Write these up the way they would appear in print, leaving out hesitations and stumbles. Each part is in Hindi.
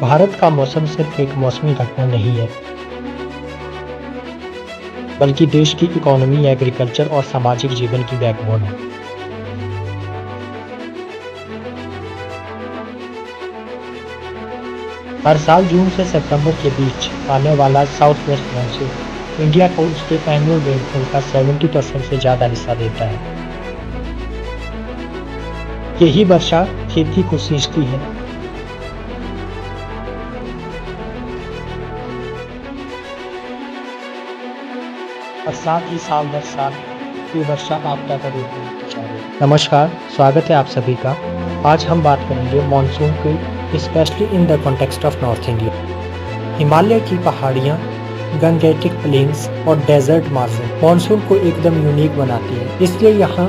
भारत का मौसम सिर्फ एक मौसमी घटना नहीं है, बल्कि देश की इकोनॉमी, एग्रीकल्चर और सामाजिक जीवन की बैकबोन है। हर साल जून से सितंबर के बीच आने वाला साउथ वेस्ट मानसून इंडिया को उसके एनुअल रेनफॉल का 70% से ज्यादा हिस्सा देता है। यही वर्षा खेती को सींचती है और साथ ही साल दर साल की वर्षा आपदा का रूप लेती है। नमस्कार, स्वागत है आप सभी का। आज हम बात करेंगे मानसून की, specially in the context of north India. Himalaya की पहाड़ियाँ, गंगेटिक प्लेन्स और डेजर्ट मार्जिन मानसून को एकदम यूनिक बनाती है। इसलिए यहाँ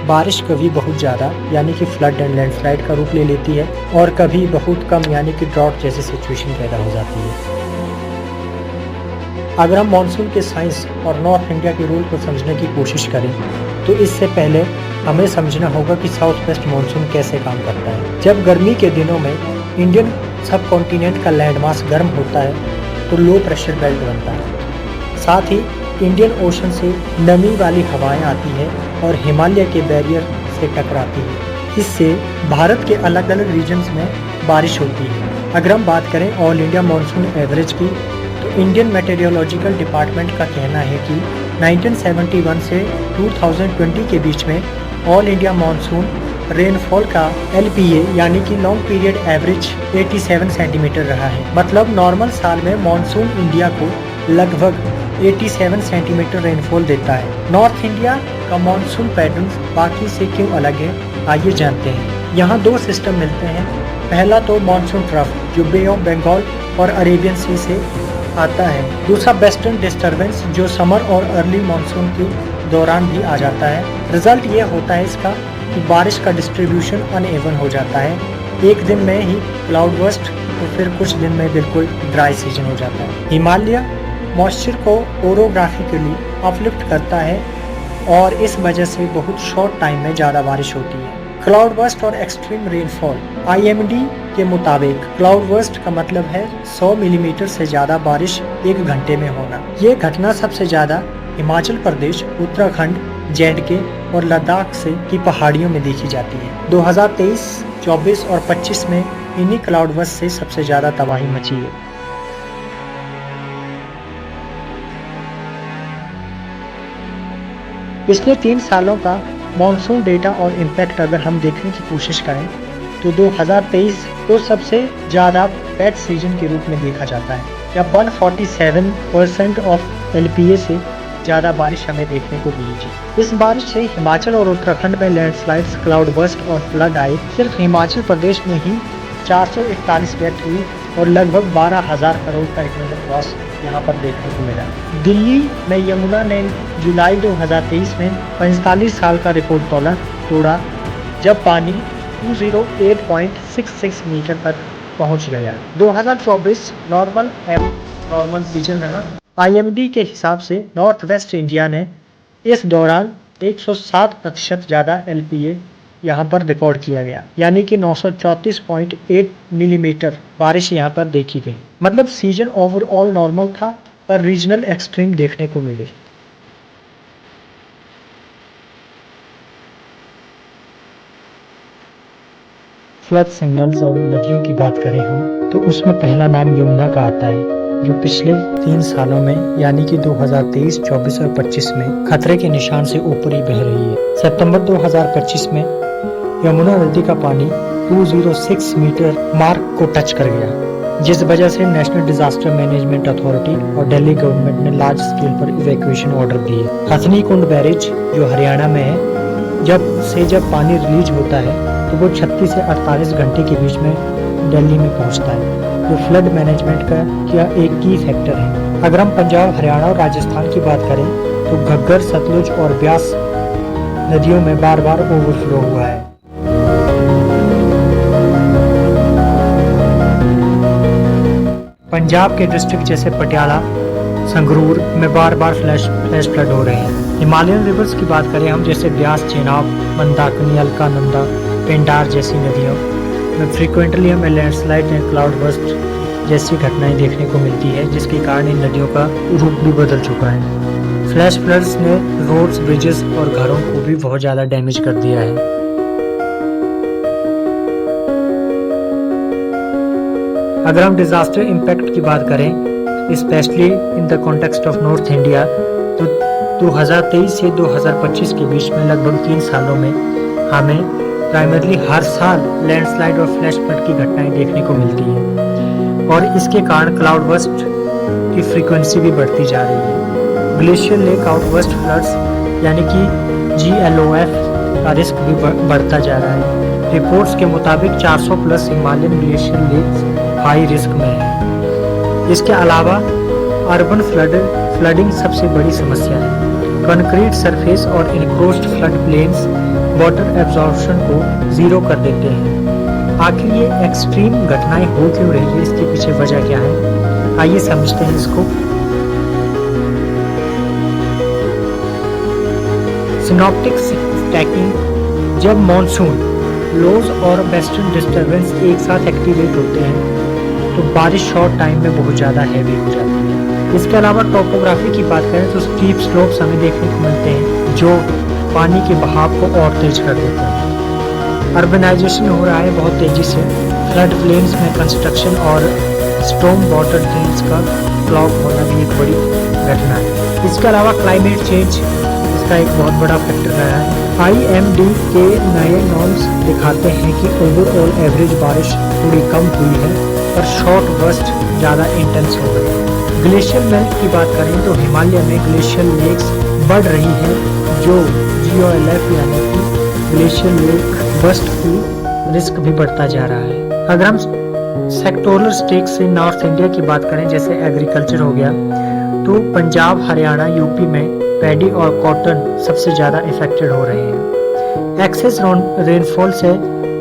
बारिश कभी बहुत ज़्यादा यानी कि फ्लड एंड लैंडस्लाइड का रूप ले लेती है और कभी बहुत कम यानी कि ड्रॉट जैसी सिचुएशन पैदा हो जाती है। अगर हम मानसून के साइंस और नॉर्थ इंडिया के रोल को समझने की कोशिश करें तो इससे पहले हमें समझना होगा कि साउथ वेस्ट मानसून कैसे काम करता है। जब गर्मी के दिनों में इंडियन सब कॉन्टिनेंट का लैंडमास गर्म होता है तो लो प्रेशर बेल्ट बनता है। साथ ही इंडियन ओशन से नमी वाली हवाएं आती है और हिमालय के बैरियर से टकराती है। इससे भारत के अलग अलग रीजन्स में बारिश होती है। अगर हम बात करें ऑल इंडिया मानसून एवरेज की तो इंडियन मेटेरियोलॉजिकल डिपार्टमेंट का कहना है कि 1971 से 2020 के बीच में ऑल इंडिया मानसून रेनफॉल का LPA यानी कि लॉन्ग पीरियड एवरेज 87 सेंटीमीटर रहा है। मतलब नॉर्मल साल में मानसून इंडिया को लगभग 87 सेंटीमीटर रेनफॉल देता है। नॉर्थ इंडिया का मानसून पैटर्न बाकी से क्यों अलग है, आइए जानते हैं। यहाँ दो सिस्टम मिलते हैं। पहला तो मानसून ट्रफ जो बे ऑफ बंगाल और अरेबियन सी से आता है। दूसरा वेस्टर्न डिस्टर्बेंस जो समर और अर्ली मानसून के दौरान भी आ जाता है। रिजल्ट ये होता है इसका कि बारिश का डिस्ट्रीब्यूशन अनइवन हो जाता है। एक दिन में ही क्लाउड बर्स्ट तो फिर कुछ दिन में बिल्कुल ड्राई सीजन हो जाता है। हिमालय मॉइस्चर को ओरोग्राफिकली अपलिफ्ट करता है और इस वजह से बहुत शॉर्ट टाइम में ज़्यादा बारिश होती है। क्लाउड बर्स्ट और एक्सट्रीम रेनफॉल IMD के मुताबिक क्लाउड बर्स्ट का मतलब है 100 मिलीमीटर से ज़्यादा बारिश एक घंटे में होना। ये घटना सबसे ज़्यादा हिमाचल प्रदेश, उत्तराखंड, JNK और लद्दाख से की पहाड़ियों में देखी जाती है। 2023, 24 और 25 में इन्हीं क्लाउड बर्स्ट से सबसे ज़्यादा तबाही मची है। पिछले 3 सालों का मॉनसून डेटा और इम्पैक्ट अगर हम देखने की कोशिश करें तो 2023 को सबसे ज़्यादा वेट सीजन के रूप में देखा जाता है। जब 147% ऑफ LPA से ज़्यादा बारिश हमें देखने को मिली थी। इस बारिश से हिमाचल और उत्तराखंड में लैंडस्लाइड्स, क्लाउड बर्स्ट और फ्लड आए। सिर्फ हिमाचल प्रदेश में ही 441 डेथ हुई और लगभग 12,000 करोड़ का इकोनॉमिक लॉस यहाँ पर देखने को मिला। दिल्ली में यमुना ने जुलाई 2023 में 45 साल का रिकॉर्ड तोड़ा जब पानी 208.66 मीटर पर पहुँच गया। 2024 नॉर्मल सीजन रहा। IMD के हिसाब से नॉर्थ वेस्ट इंडिया ने इस दौरान 107% ज़्यादा LPA यहाँ पर रिकॉर्ड किया गया, यानी कि 934.8 मिलीमीटर बारिश यहाँ पर देखी गई। मतलब सीजन ओवरऑल नॉर्मल था पर रीजनल एक्सट्रीम देखने को मिले। फ्लड सिग्नल्स और नदियों की बात करें हम तो उसमें पहला नाम यमुना का आता है, जो पिछले 3 सालों में यानी कि 2023, 24 और 25 में खतरे के निशान से ऊपर ही बह रही है। सितंबर 2025 में यमुना नदी का पानी 206 मीटर मार्क को टच कर गया, जिस वजह से नेशनल डिजास्टर मैनेजमेंट अथॉरिटी और दिल्ली गवर्नमेंट ने लार्ज स्केल पर इवैक्यूएशन ऑर्डर दिए। हथनी कुंड बैरेज जो हरियाणा में है, जब पानी रिलीज होता है तो वो 36 से 48 घंटे के बीच में दिल्ली में पहुंचता है, जो फ्लड मैनेजमेंट का एक की फैक्टर है। अगर हम पंजाब, हरियाणा और राजस्थान की बात करें तो घग्गर, सतलुज और ब्यास नदियों में बार बार ओवरफ्लो हुआ है। पंजाब के डिस्ट्रिक्ट जैसे पटियाला, संगरूर में बार बार फ्लैश फ्लड हो रहे हैं। हिमालयन रिवर्स की बात करें हम, जैसे ब्यास, चेनाब, मंदाकिनी, अलकानंदा, पेंडार जैसी नदियों में फ्रीक्वेंटली हमें लैंडस्लाइड एंड क्लाउड बर्स्ट जैसी घटनाएं देखने को मिलती है, जिसके कारण इन नदियों का रूप भी बदल चुका है। फ्लैश फ्लड्स ने रोड्स, ब्रिजेस और घरों को भी बहुत ज़्यादा डैमेज कर दिया है। अगर हम डिजास्टर इम्पैक्ट की बात करें, specially in the context of north India, तो 2023 से 2025 के बीच में लगभग 3 सालों में हमें प्राइमरली हर साल लैंडस्लाइड और फ्लैश फ्लड की घटनाएं देखने को मिलती हैं और इसके कारण क्लाउड बर्स्ट की फ्रीक्वेंसी भी बढ़ती जा रही है। ग्लेशियर लेक आउटबर्स्ट फ्लड्स यानी कि GLOF का रिस्क भी बढ़ता जा रहा है। रिपोर्ट्स के मुताबिक 400 plus Himalayan glacier lakes high risk में है। इसके अलावा अर्बन फ्लडिंग सबसे बड़ी समस्या है। कंक्रीट सरफेस और इनक्रोच्ड फ्लड प्लेन्स वाटर एब्जॉर्प्शन को जीरो कर देते हैं। आखिर ये एक्सट्रीम घटनाएं हो क्यों रही है, इसके पीछे वजह क्या है, आइए समझते हैं इसको। सिनॉप्टिक स्टैकिंग: जब मॉनसून लोज और वेस्टर्न डिस्टर्बेंस एक साथ एक्टिवेट होते हैं तो बारिश शॉर्ट टाइम में बहुत ज़्यादा हैवी हो जाती है। इसके अलावा टोपोग्राफी की बात करें तो स्टीप स्लोप्स हमें देखने को मिलते हैं जो पानी के बहाव को और तेज कर देते हैं। अर्बनाइजेशन हो रहा है बहुत तेजी से। फ्लड प्लेन्स में कंस्ट्रक्शन और स्टॉर्म वाटर ड्रेन्स का ब्लॉक होना भी एक बड़ी घटना है। इसके अलावा क्लाइमेट चेंज इसका एक बहुत बड़ा फैक्टर रहा है। IMD के नए नॉर्म्स दिखाते हैं कि ओवरऑल एवरेज बारिश थोड़ी कम हुई है और शॉर्ट बर्स्ट ज़्यादा इंटेंस हो गए हैं। ग्लेशियर मेल्ट की बात करें तो हिमालय में ग्लेशियर लेक्स बढ़ रही हैं जो GLOF यानी कि ग्लेशियर लेक बर्स्ट की रिस्क भी बढ़ता जा रहा है। अगर हम सेक्टोरल स्टेक्स से नॉर्थ इंडिया की बात करें, जैसे एग्रीकल्चर हो गया, तो पंजाब, हरियाणा, यूपी में पैडी और कॉटन सबसे ज़्यादा इफेक्टेड हो रहे हैं। एक्सेस रेनफॉल से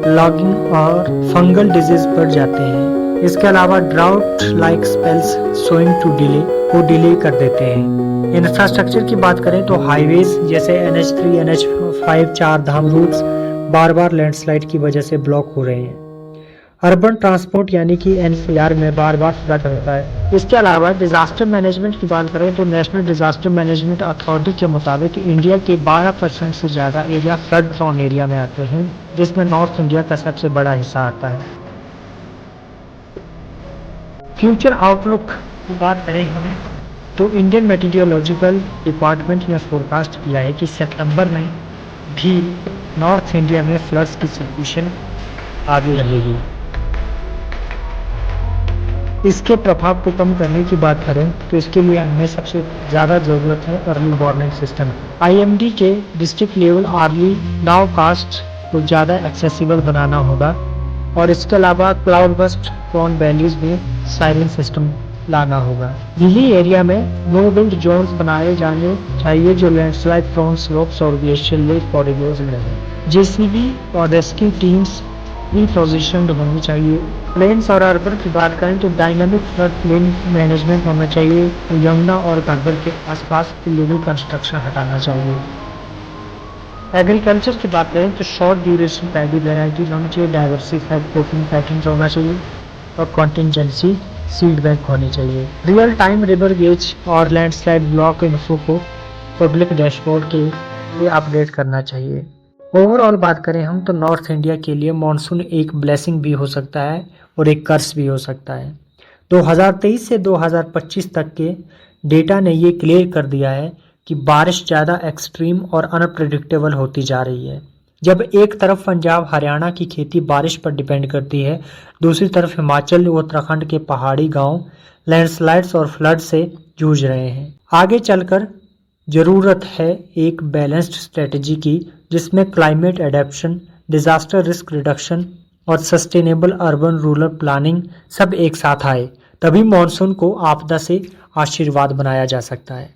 लॉगिंग और फंगल डिजीज बढ़ जाते हैं। इसके अलावा drought like spells sowing to delay को डिले कर देते हैं। इंफ्रास्ट्रक्चर की बात करें तो हाईवेज जैसे NH3, NH5 चार धाम रूट्स बार बार लैंडस्लाइड की वजह से ब्लॉक हो रहे हैं। अर्बन ट्रांसपोर्ट यानी कि NCR में बार बार फ्लड होता है। इसके अलावा डिजास्टर मैनेजमेंट की बात करें तो नेशनल डिजास्टर मैनेजमेंट अथॉरिटी के मुताबिक इंडिया के 12% से ज़्यादा एरिया फ्लड प्रोन एरिया में आते हैं, जिसमें नॉर्थ इंडिया का सबसे बड़ा हिस्सा आता है। फ्यूचर आउटलुक की बात करें हमें तो इंडियन मेटीरियोलॉजिकल डिपार्टमेंट ने फोरकास्ट किया है कि सितंबर में भी नॉर्थ इंडिया में फ्लड्स की सिचुएशन आगे रहेगी। इसके प्रभाव को कम करने की बात करें तो इसके लिए हमें सबसे ज़्यादा ज़रूरत है अर्ली वार्निंग सिस्टम। IMD के डिस्ट्रिक्ट लेवल अर्ली नाउकास्ट को ज़्यादा एक्सेसिबल बनाना होगा और इसके अलावा क्लाउड बर्स्ट प्रोन वैल्यूज में साइरेन सिस्टम लाना होगा। हिली एरिया में नो विंड जोन्स बनाए जाने चाहिए जो लैंडस्लाइड प्रोन स्लोप्स और ग्लेशियर लेक कॉरिडोर्स में है। JCB और रेस्क्यू टीम्स भी पोजिशन्ड होनी चाहिए। प्लेन्स और अर्बन की बात करें तो डायनामिक फ्लड प्लेन मैनेजमेंट होना चाहिए। यमुना और घाघर के आसपास इलीगल कंस्ट्रक्शन हटाना चाहिए। एग्रीकल्चर की बात करें तो शॉर्ट ड्यूरेशन पैडी वेराइटीज होनी चाहिए, डाइवर्सिफाइड क्रॉपिंग पैटर्न्स होना चाहिए और कॉन्टिजेंसी सीड बैंक होनी चाहिए। रियल टाइम रिवर गेज और लैंडस्लाइड ब्लॉक इन्फो को पब्लिक डैशबोर्ड के लिए अपडेट करना चाहिए। ओवरऑल बात करें हम तो नॉर्थ इंडिया के लिए मॉनसून एक ब्लेसिंग भी हो सकता है और एक कर्स भी हो सकता है। 2023 से 2025 तक के डेटा ने ये क्लियर कर दिया है कि बारिश ज़्यादा एक्सट्रीम और अनप्रेडिक्टेबल होती जा रही है। जब एक तरफ पंजाब, हरियाणा की खेती बारिश पर डिपेंड करती है, दूसरी तरफ हिमाचल व उत्तराखंड के पहाड़ी गांव लैंडस्लाइड्स और फ्लड से जूझ रहे हैं। आगे चलकर ज़रूरत है एक बैलेंस्ड स्ट्रेटजी की जिसमें climate adaptation, disaster risk reduction और सस्टेनेबल अर्बन रूरल प्लानिंग सब एक साथ आए, तभी मॉनसून को आपदा से आशीर्वाद बनाया जा सकता है।